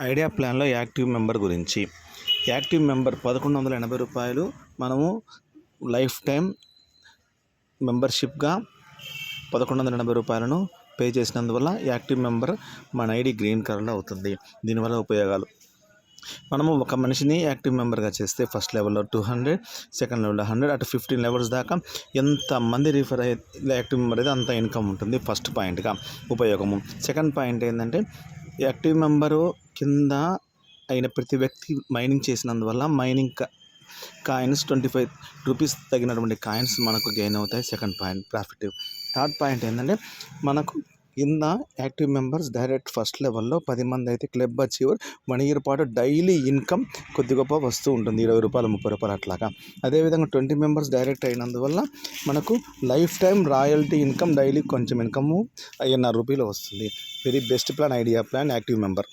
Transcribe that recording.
Idea ప్లాన్లో active member గురించి. Active member 1180 రూపాయలు మనము లైఫ్ టైం మెంబర్షిప్గా 1180 రూపాయలను పే చేసినందువల్ల యాక్టివ్ మెంబర్ మన ఐడి గ్రీన్ కలర్లో అవుతుంది. దీనివల్ల ఉపయోగాలు: మనము ఒక మనిషిని యాక్టివ్ మెంబర్గా చేస్తే ఫస్ట్ లెవెల్లో 200, సెకండ్ లెవెల్లో 100, అటు 15 లెవెల్స్ దాకా ఎంతమంది రిఫర్ అయ్యే యాక్టివ్ మెంబర్ అయితే అంత ఇన్కమ్ ఉంటుంది. ఫస్ట్ పాయింట్గా ఉపయోగము. సెకండ్ పాయింట్ ఏంటంటే, యాక్టివ్ మెంబరు కింద అయిన ప్రతి వ్యక్తి మైనింగ్ చేసినందువల్ల మైనింగ్ కాయిన్స్ 25 రూపీస్ తగినటువంటి కాయిన్స్ మనకు గెయిన్ అవుతాయి. Second point profit. Third point ఏంటంటే, మనకు కింద యాక్టివ్ మెంబర్స్ డైరెక్ట్ ఫస్ట్ లెవెల్లో 10 మంది అయితే క్లబ్ అచీవర్ 1 ఇయర్ పాటు డైలీ ఇన్కమ్ కొద్ది గొప్ప వస్తూ ఉంటుంది, 20 రూపాయలు 30 రూపాయలు అట్లాగా. అదేవిధంగా 20 మెంబర్స్ డైరెక్ట్ అయినందువల్ల మనకు life time royalty income daily కొంచెం ఇన్కమ్ 5000 రూపాయలు వస్తుంది. Very best plan idea plan active member.